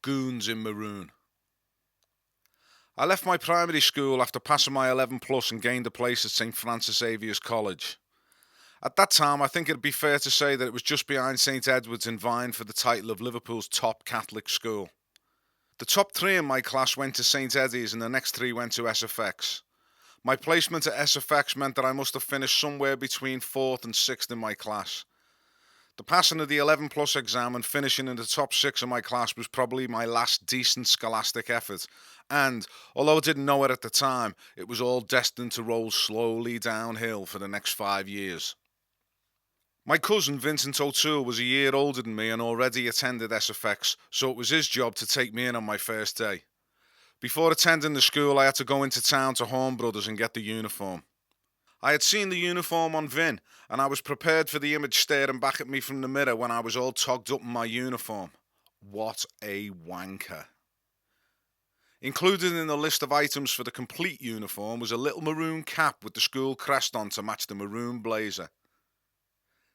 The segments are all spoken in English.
Goons in Maroon. I left my primary school after passing my 11 plus and gained a place at St Francis Xavier's College. At that time, I think it'd be fair to say that it was just behind St Edward's and vying for the title of Liverpool's top Catholic school. The top three in my class went to St Eddie's and the next three went to SFX. My placement at SFX meant that I must have finished somewhere between 4th and 6th in my class. The passing of the 11 plus exam and finishing in the top 6 of my class was probably my last decent scholastic effort, and, although I didn't know it at the time, it was all destined to roll slowly downhill for the next 5 years. My cousin Vincent O'Toole was a year older than me and already attended SFX, so it was his job to take me in on my first day. Before attending the school, I had to go into town to Horn Brothers and get the uniform. I had seen the uniform on Vin, and I was prepared for the image staring back at me from the mirror when I was all togged up in my uniform. What a wanker. Included in the list of items for the complete uniform was a little maroon cap with the school crest on to match the maroon blazer.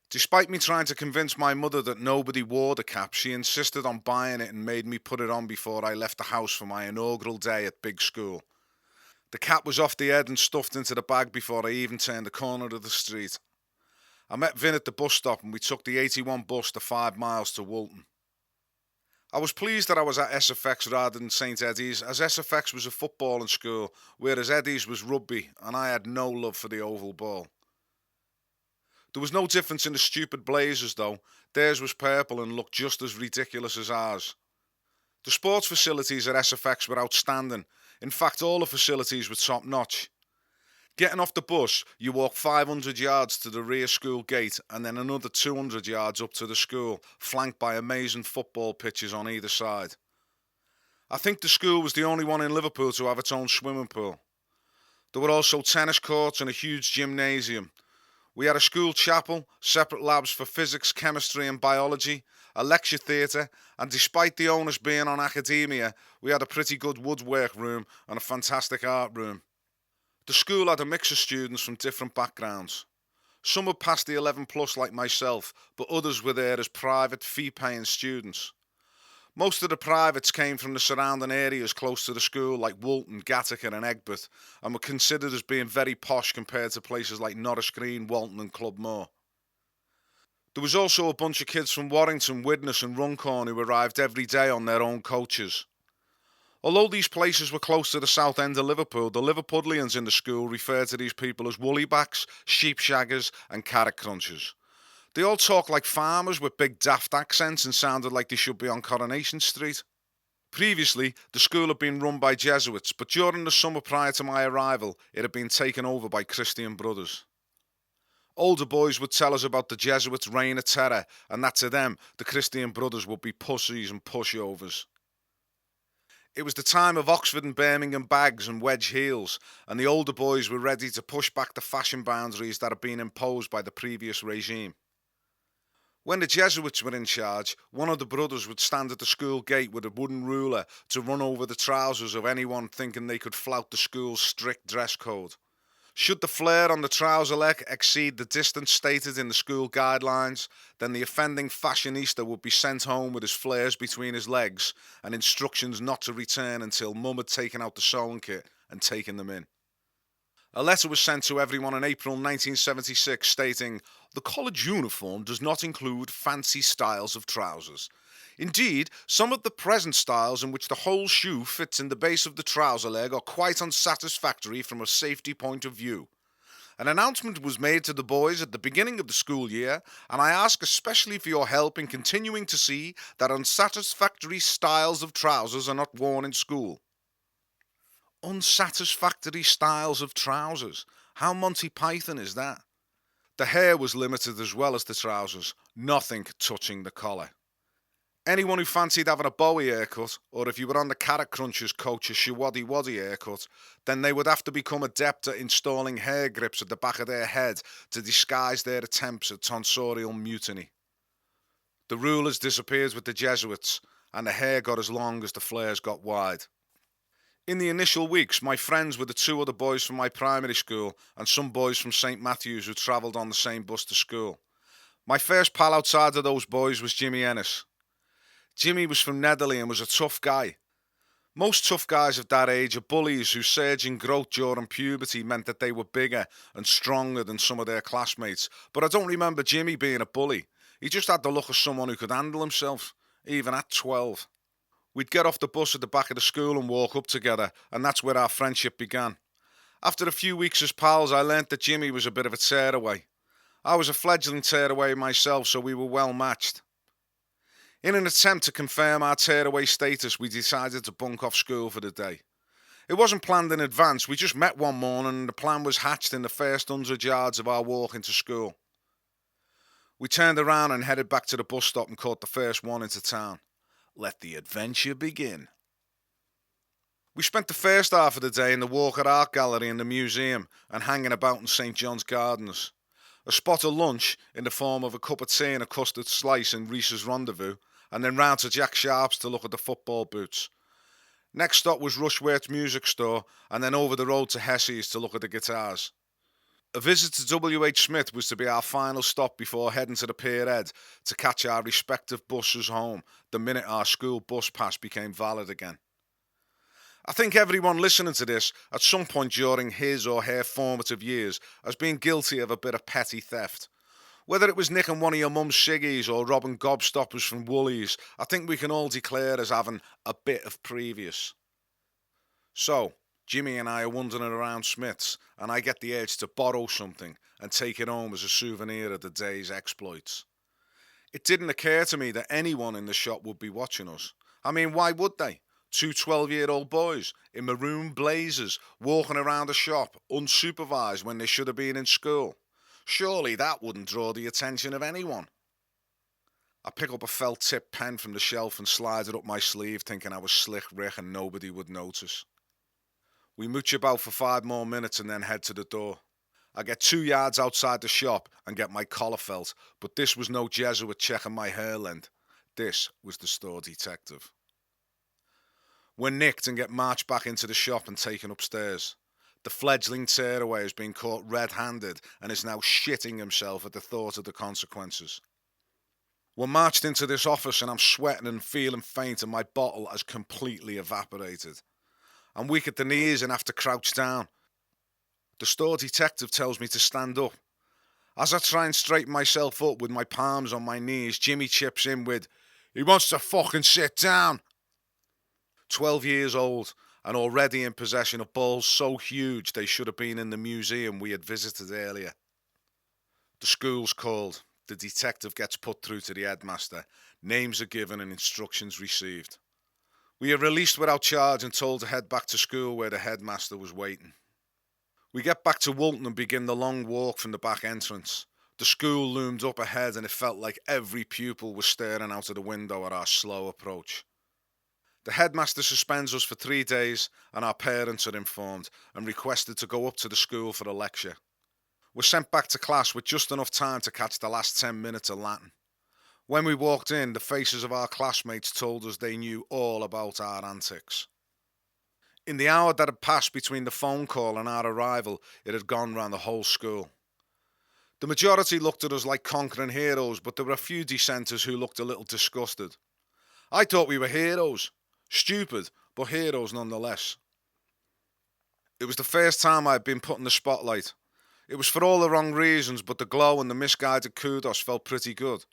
Despite me trying to convince my mother that nobody wore the cap, she insisted on buying it and made me put it on before I left the house for my inaugural day at big school. The cap was off the head and stuffed into the bag before I even turned the corner of the street. I met Vin at the bus stop and we took the 81 bus the 5 miles to Woolton. I was pleased that I was at SFX rather than St Eddie's, as SFX was a footballing school, whereas Eddie's was rugby, and I had no love for the oval ball. There was no difference in the stupid blazers though. Theirs was purple and looked just as ridiculous as ours. The sports facilities at SFX were outstanding. In fact, all the facilities were top notch. Getting off the bus, you walk 500 yards to the rear school gate and then another 200 yards up to the school, flanked by amazing football pitches on either side. I think the school was the only one in Liverpool to have its own swimming pool. There were also tennis courts and a huge gymnasium. We had a school chapel, separate labs for physics, chemistry and biology, a lecture theatre, and despite the onus being on academia, we had a pretty good woodwork room and a fantastic art room. The school had a mix of students from different backgrounds. Some had passed the 11 plus like myself, but others were there as private fee-paying students. Most of the privates came from the surrounding areas close to the school like Woolton, Gattaca and Egbert, and were considered as being very posh compared to places like Norris Green, Walton and Club Moor. There was also a bunch of kids from Warrington, Widnes and Runcorn who arrived every day on their own coaches. Although these places were close to the south end of Liverpool, the Liverpudlians in the school referred to these people as woolly-backs, sheep-shaggers and carrot crunchers. They all talked like farmers with big daft accents and sounded like they should be on Coronation Street. Previously, the school had been run by Jesuits, but during the summer prior to my arrival, it had been taken over by Christian brothers. Older boys would tell us about the Jesuits' reign of terror, and that to them, the Christian brothers would be pussies and pushovers. It was the time of Oxford and Birmingham bags and wedge heels, and the older boys were ready to push back the fashion boundaries that had been imposed by the previous regime. When the Jesuits were in charge, one of the brothers would stand at the school gate with a wooden ruler to run over the trousers of anyone thinking they could flout the school's strict dress code. Should the flare on the trouser leg exceed the distance stated in the school guidelines, then the offending fashionista would be sent home with his flares between his legs and instructions not to return until Mum had taken out the sewing kit and taken them in. A letter was sent to everyone in April 1976 stating, "The college uniform does not include fancy styles of trousers. Indeed, some of the present styles in which the whole shoe fits in the base of the trouser leg are quite unsatisfactory from a safety point of view. An announcement was made to the boys at the beginning of the school year, and I ask especially for your help in continuing to see that unsatisfactory styles of trousers are not worn in school." Unsatisfactory styles of trousers. How Monty Python is that? The hair was limited as well as the trousers, nothing touching the collar. Anyone who fancied having a Bowie haircut, or if you were on the Carrot Crunchers coach a Shawaddy Waddy haircut, then they would have to become adept at installing hair grips at the back of their head to disguise their attempts at tonsorial mutiny. The rulers disappeared with the Jesuits, and the hair got as long as the flares got wide. In the initial weeks, my friends were the 2 other boys from my primary school and some boys from St Matthew's who travelled on the same bus to school. My first pal outside of those boys was Jimmy Ennis. Jimmy was from Netherley and was a tough guy. Most tough guys of that age are bullies whose surging growth during puberty meant that they were bigger and stronger than some of their classmates. But I don't remember Jimmy being a bully. He just had the look of someone who could handle himself, even at 12. We'd get off the bus at the back of the school and walk up together, and that's where our friendship began. After a few weeks as pals, I learnt that Jimmy was a bit of a tearaway. I was a fledgling tearaway myself, so we were well matched. In an attempt to confirm our tearaway status, we decided to bunk off school for the day. It wasn't planned in advance, we just met one morning and the plan was hatched in the first 100 yards of our walk into school. We turned around and headed back to the bus stop and caught the first one into town. Let the adventure begin. We spent the first half of the day in the Walker Art Gallery in the museum and hanging about in St John's Gardens. A spot of lunch in the form of a cup of tea and a custard slice in Reese's Rendezvous, and then round to Jack Sharp's to look at the football boots. Next stop was Rushworth's music store, and then over the road to Hessie's to look at the guitars. A visit to W.H. Smith was to be our final stop before heading to the Pier Head to catch our respective buses home the minute our school bus pass became valid again. I think everyone listening to this at some point during his or her formative years has been guilty of a bit of petty theft. Whether it was nicking one of your mum's ciggies or robbing gobstoppers from Woolies, I think we can all declare as having a bit of previous. So, Jimmy and I are wandering around Smith's, and I get the urge to borrow something and take it home as a souvenir of the day's exploits. It didn't occur to me that anyone in the shop would be watching us. I mean, why would they? Two 12-year-old boys in maroon blazers walking around a shop unsupervised when they should have been in school. Surely that wouldn't draw the attention of anyone. I pick up a felt-tip pen from the shelf and slide it up my sleeve, thinking I was slick Rick and nobody would notice. We mooch about for 5 more minutes and then head to the door. I get 2 yards outside the shop and get my collar felt, but this was no Jesuit checking my hair length. This was the store detective. We're nicked and get marched back into the shop and taken upstairs. The fledgling tearaway has been caught red-handed and is now shitting himself at the thought of the consequences. We're marched into this office and I'm sweating and feeling faint and my bottle has completely evaporated. I'm weak at the knees and have to crouch down. The store detective tells me to stand up. As I try and straighten myself up with my palms on my knees, Jimmy chips in with, "He wants to fucking sit down." 12 years old and already in possession of balls so huge they should have been in the museum we had visited earlier. The school's called. The detective gets put through to the headmaster. Names are given and instructions received. We are released without charge and told to head back to school where the headmaster was waiting. We get back to Walton and begin the long walk from the back entrance. The school loomed up ahead and it felt like every pupil was staring out of the window at our slow approach. The headmaster suspends us for 3 days and our parents are informed and requested to go up to the school for a lecture. We're sent back to class with just enough time to catch the last 10 minutes of Latin. When we walked in, the faces of our classmates told us they knew all about our antics. In the hour that had passed between the phone call and our arrival, it had gone round the whole school. The majority looked at us like conquering heroes, but there were a few dissenters who looked a little disgusted. I thought we were heroes. Stupid, but heroes nonetheless. It was the first time I had been put in the spotlight. It was for all the wrong reasons, but the glow and the misguided kudos felt pretty good.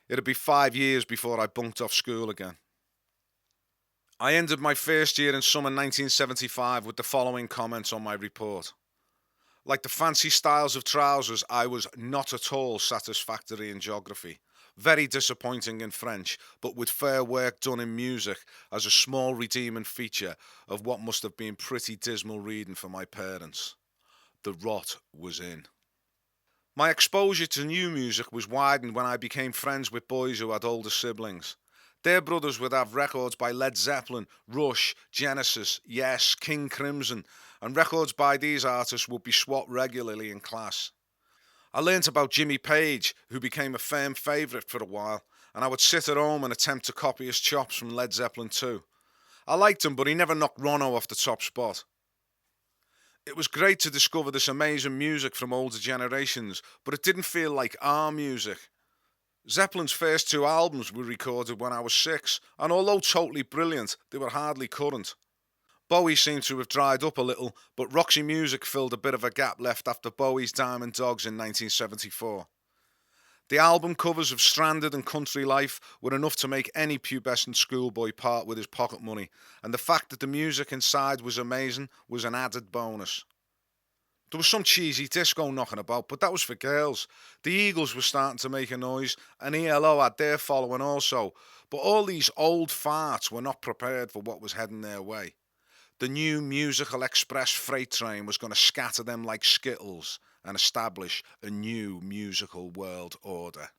It'd be 5 years before I bunked off school again. I ended my first year in summer 1975 with the following comments on my report. Like the fancy styles of trousers, I was not at all satisfactory in geography. Very disappointing in French, but with fair work done in music as a small redeeming feature of what must have been pretty dismal reading for my parents. The rot was in. My exposure to new music was widened when I became friends with boys who had older siblings. Their brothers would have records by Led Zeppelin, Rush, Genesis, Yes, King Crimson, and records by these artists would be swapped regularly in class. I learnt about Jimmy Page, who became a firm favourite for a while, and I would sit at home and attempt to copy his chops from Led Zeppelin 2. I liked him, but he never knocked Ronno off the top spot. It was great to discover this amazing music from older generations, but it didn't feel like our music. Zeppelin's first two albums were recorded when I was 6, and although totally brilliant, they were hardly current. Bowie seemed to have dried up a little, but Roxy Music filled a bit of a gap left after Bowie's Diamond Dogs in 1974. The album covers of Stranded and Country Life were enough to make any pubescent schoolboy part with his pocket money, and the fact that the music inside was amazing was an added bonus. There was some cheesy disco knocking about, but that was for girls. The Eagles were starting to make a noise, and ELO had their following also, but all these old farts were not prepared for what was heading their way. The new musical express freight train was going to scatter them like skittles and establish a new musical world order.